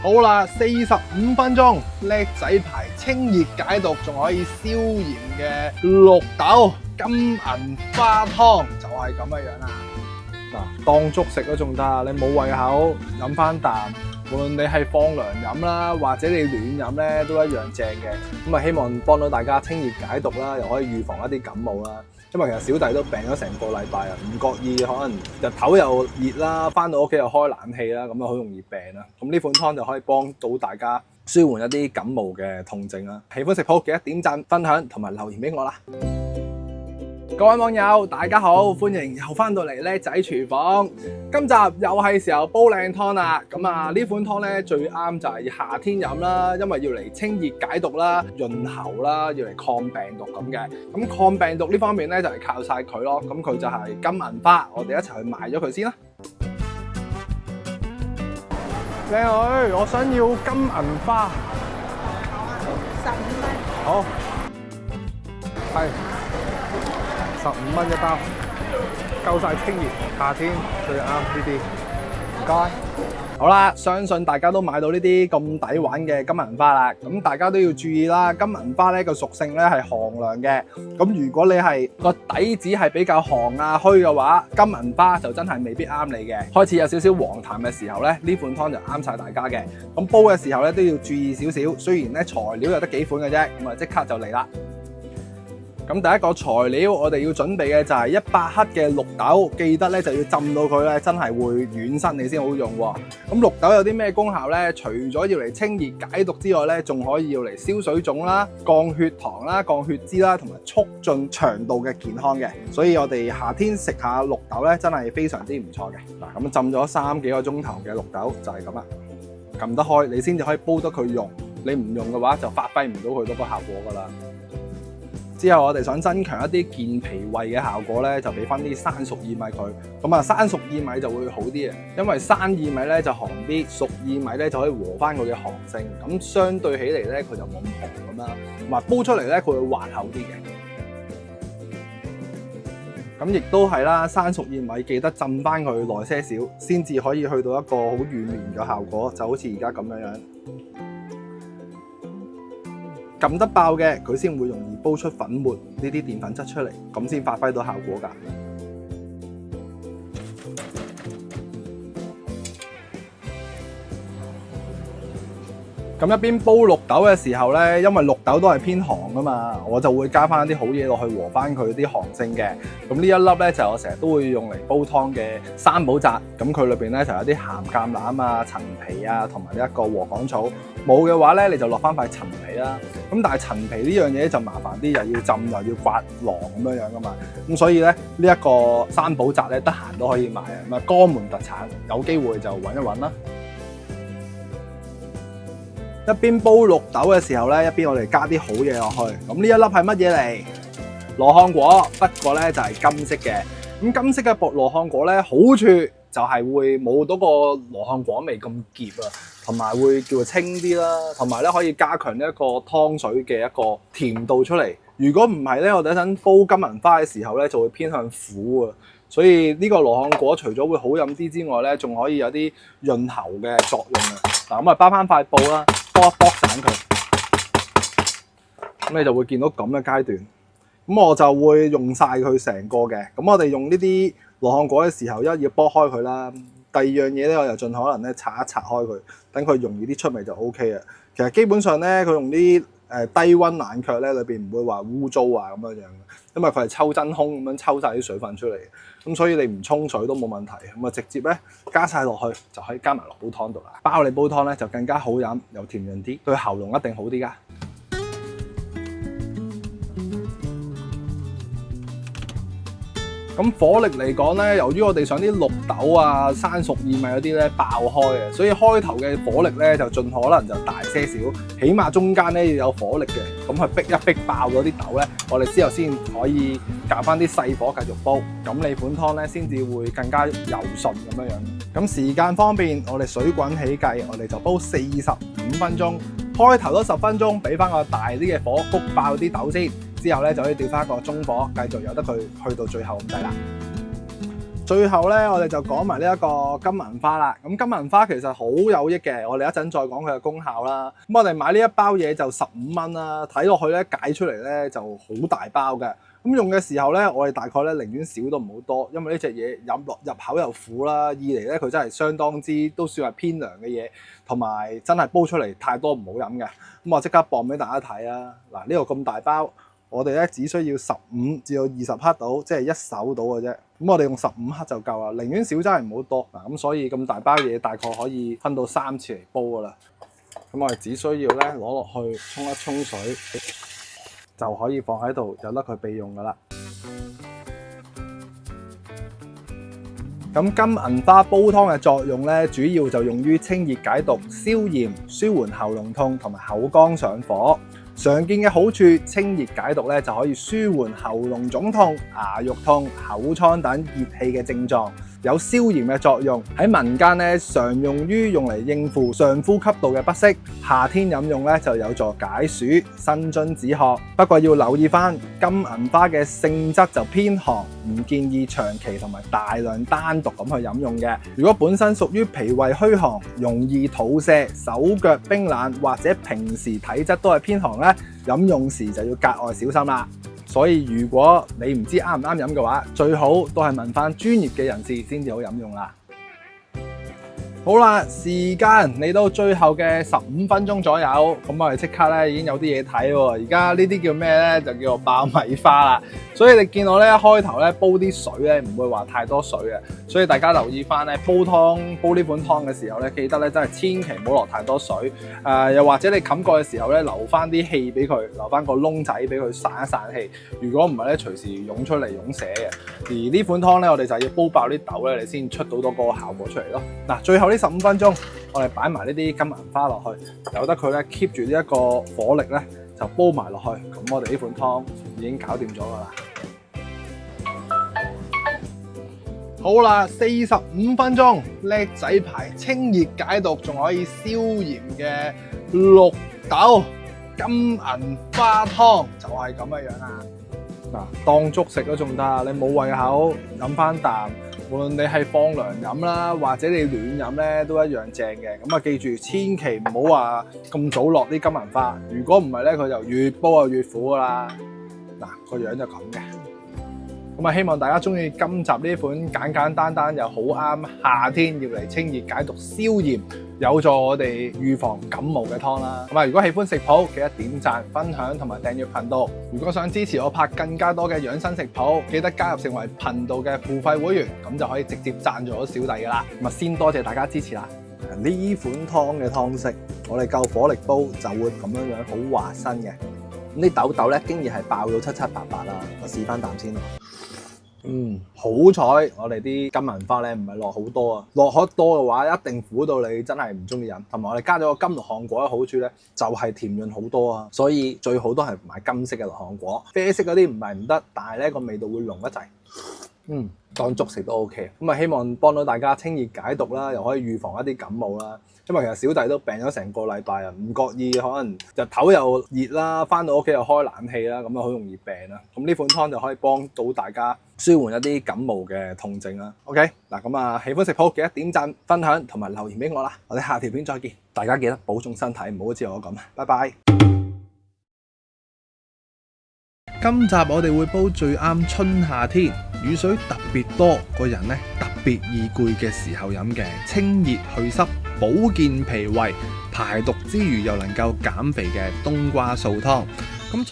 好啦，45分鐘，叻仔牌清熱解毒，仲可以消炎嘅綠豆金銀花湯就係咁嘅樣啦。嗱，當粥食都仲得，你冇胃口飲翻啖，無論你係放涼飲啦，或者你暖飲咧，都一樣正嘅。咁啊，希望幫到大家清熱解毒啦，又可以預防一啲感冒啦。因為其實小弟都病咗成個禮拜啊，唔覺意可能日頭又熱啦，翻到屋企又開冷氣啦，咁啊好容易病啦。咁呢款湯就可以幫到大家舒緩一啲感冒嘅痛症啦。喜歡食譜記得點讚、分享同埋留言俾我啦。各位網友大家好，歡迎又翻到嚟叻仔廚房。今集又係時候煲靚湯啦。咁啊呢款湯咧最啱就係夏天飲啦，因為要嚟清熱解毒啦、潤喉啦，要嚟抗病毒咁嘅。咁抗病毒呢方面咧就係靠晒佢咯。咁佢就係金銀花，我哋一齊去賣咗佢先啦。靚女，我想要金銀花。15蚊。好。係。15蚊一包，夠晒清熱，夏天最啱呢啲。唔該。好啦，相信大家都買到呢啲咁抵玩嘅金銀花啦。咁大家都要注意啦，金銀花咧個屬性咧係寒涼嘅。咁如果你係個底子係比較寒啊虛嘅話，金銀花就真係未必啱你嘅。開始有少少黃痰嘅時候咧，呢款湯就啱晒大家嘅。咁煲嘅時候咧都要注意少少。雖然咧材料有得幾款嘅啫，咁啊即刻就嚟啦。咁第一個材料我哋要準備嘅就係100克嘅綠豆，記得咧就要浸到佢咧，真係會軟身你先好用喎。咁綠豆有啲咩功效咧？除咗要嚟清熱解毒之外咧，仲可以要嚟消水腫啦、降血糖啦、降血脂啦，同埋促進腸道嘅健康嘅。所以我哋夏天食下綠豆咧，真係非常之唔錯嘅。嗱，咁浸咗3幾個鐘頭嘅綠豆就係咁啦，撳得開你先至可以煲得佢溶，你唔用嘅話就發揮唔到佢嗰個效果噶啦。之後我哋想增強一啲健脾胃嘅效果咧，就俾翻啲生熟薏米佢。咁啊，生熟薏米就會好啲嘅，因為生薏米咧就寒啲，熟薏米咧就可以和翻佢嘅寒性。咁相對起嚟咧，佢就冇咁寒咁啦。同埋煲出嚟咧，佢會滑口啲嘅。咁亦都係啦，生熟薏米記得浸翻佢耐些少，先至可以去到一個好軟綿嘅效果，就好似而家咁樣樣。撳得爆嘅，佢先會容易煲出粉末呢啲澱粉質出嚟，咁先發揮到效果㗎。咁一邊煲綠豆嘅時候咧，因為綠豆都係偏寒㗎嘛，我就會加翻啲好嘢落去和翻佢啲寒性嘅。咁呢一粒咧就我成日都會用嚟煲湯嘅三寶雜，咁佢裏邊咧就有啲鹹橄欖啊、陳皮啊，同埋呢一個禾稈草。冇嘅話咧，你就落翻塊陳皮啦。咁但係陳皮呢樣嘢就麻煩啲，又要浸又要刮囊咁樣樣噶嘛。咁所以咧呢一個三寶雜咧，得閒都可以買啊。咁啊，江門特產，有機會就揾一揾啦。一邊煲綠豆嘅時候咧，一邊我哋加啲好嘢落去。咁呢一粒係乜嘢嚟？羅漢果，不過咧就係金色嘅。咁金色嘅羅漢果咧，好處就係會冇到個羅漢果味咁澀啊，同埋會叫做清啲啦，同埋咧可以加強呢一個湯水嘅一個甜度出嚟。如果唔係咧，我哋一陣煲金銀花嘅時候咧，就會偏向苦啊。所以呢個羅漢果除咗會好飲啲之外咧，仲可以有啲潤喉嘅作用啊。嗱，咁啊包翻塊布啦，剝一剝散佢，咁你就會見到咁嘅階段。咁我就會用晒佢成個嘅。咁我哋用呢啲羅漢果嘅時候，一要剝開佢啦。第二樣嘢咧，我就盡可能咧拆一拆開佢，等佢容易啲出味就 O K 啊。其實基本上咧，佢用啲低溫冷卻咧，裏邊唔會話污糟啊咁樣樣，因為佢係抽真空咁樣抽晒啲水分出嚟，咁所以你唔沖水都冇問題。咁啊直接咧加晒落去就可以加埋落煲湯度啦。包你煲湯咧就更加好飲，又甜潤啲，對喉嚨一定好啲噶。咁火力嚟講咧，由於我哋想啲綠豆啊、生熟薏米嗰啲咧爆開嘅，所以開頭嘅火力咧就盡可能就大些少，起碼中間咧要有火力嘅，咁去逼一逼爆咗啲豆咧，我哋之後先可以夾翻啲細火繼續煲，咁你款湯咧先至會更加柔順咁樣樣。咁時間方面，我哋水滾起計，我哋就煲45分鐘，開頭都10分鐘，俾翻個大啲嘅火焗爆啲豆先。之後咧就可以調翻個中火，繼續由得佢去到最後咁滯啦。最後咧，我哋就講埋呢一個金銀花啦。咁金銀花其實好有益嘅，我哋一陣再講佢嘅功效啦。咁我哋買呢一包嘢就15蚊啦，睇落去咧解出嚟咧就好大包嘅。咁用嘅時候咧，我哋大概咧寧願少都唔好多，因為呢隻嘢入口又苦啦，二嚟咧佢真係相當之都算係偏涼嘅嘢，同埋真係煲出嚟太多唔好飲嘅。咁我即刻磅俾大家睇啊！嗱，呢個咁大包，我哋咧只需要15至到20克到，即係一手到嘅啫。咁我哋用15克就夠啦，寧願少真係唔好多嗱。咁所以咁大包嘢大概可以分到3次嚟煲噶啦。咁我哋只需要咧攞落去沖一沖水，就可以放喺度，由得佢備用噶啦。咁金銀花煲湯嘅作用咧，主要就用於清熱解毒、消炎、舒緩喉嚨痛同埋口乾上火。常見嘅好處，清熱解毒咧就可以舒緩喉嚨腫痛、牙肉痛、口瘡等熱氣嘅症狀，有消炎嘅作用。喺民間咧常用嚟應付上呼吸道嘅不適，夏天飲用咧就有助解暑、生津止渴。不過要留意翻，金銀花嘅性質就偏寒，唔建議長期同埋大量單獨咁去飲用嘅。如果本身屬於脾胃虛寒、容易肚瀉、手腳冰冷或者平時體質都係偏寒咧，飲用時就要格外小心啦。所以如果你唔知啱唔啱飲嘅話，最好都係問翻專業嘅人士先至好飲用啦。好啦，時間嚟到最後嘅15分鐘左右，咁我哋即刻咧已經有啲嘢睇喎。而家呢啲叫咩咧？就叫做爆米花啦。所以你見我咧開頭咧煲啲水咧唔會話太多水嘅，所以大家留意翻咧煲呢款湯嘅時候咧，記得咧真係千祈唔好落太多水。又或者你冚蓋嘅時候咧留翻啲氣俾佢，留翻個窿仔俾佢散一散氣。如果唔係咧，隨時湧出嚟湧瀉嘅。而呢款湯咧，我哋就要煲爆啲豆咧，你先出到嗰個效果出嚟咯。嗱，最後呢15分鐘，我哋擺埋呢啲金銀花落去，由得佢咧 keep 住呢一個火力咧，就煲埋落去。咁我哋呢款湯已經搞掂咗噶啦。好啦，45分鐘，叻仔牌清熱解毒，仲可以消炎嘅綠豆金銀花湯就係咁嘅樣啦。嗱，當粥食都仲得，你冇胃口飲翻啖。無論你係放涼飲啦，或者你暖飲咧，都一樣正嘅。咁啊，記住千祈唔好話咁早落啲金銀花，如果唔係咧，佢就越煲就越苦噶啦。嗱，個樣就咁嘅。咁啊，希望大家中意今集呢款簡簡單單又好啱夏天要嚟清熱解毒、消炎，有助我哋預防感冒嘅湯啦。咁啊，如果喜歡食譜，記得點讚、分享同埋訂閱頻道。如果想支持我拍更加多嘅養生食譜，記得加入成為頻道嘅付費會員，咁就可以直接贊助咗小弟噶啦。咁啊，先多謝大家支持啦。呢款湯嘅湯色，我哋夠火力煲就會咁樣樣好滑身嘅。咁啲豆豆咧，經已係爆到七七八八啦。我試翻啖先。好彩我哋啲金銀花咧唔係落好多啊，落好多嘅話一定苦到你真係唔中意飲。同埋我哋加咗個金蘆薈果嘅好處咧，就係甜潤好多啊，所以最好都係買金色嘅蘆薈果，啡色嗰啲唔係唔得，但係咧個味道會濃一滯。當粥食都 OK。咁啊，希望幫到大家清熱解毒啦，又可以預防一啲感冒啦。因為其實小弟都病咗成個禮拜啊，唔覺意可能日頭又熱啦，翻到屋企又開冷氣啦，咁啊好容易病啦。咁呢款湯就可以幫到大家舒緩一啲感冒嘅痛症啦。OK， 嗱咁啊，喜歡食譜記得點讚、分享同埋留言俾我啦。我哋下條片再見，大家記得保重身體，唔好好似我咁。拜拜。今集我哋會煲最啱春夏天雨水特別多，個人咧特別易攰嘅時候飲嘅清熱祛濕、保健脾胃、排毒之餘又能夠減肥嘅冬瓜素湯。咁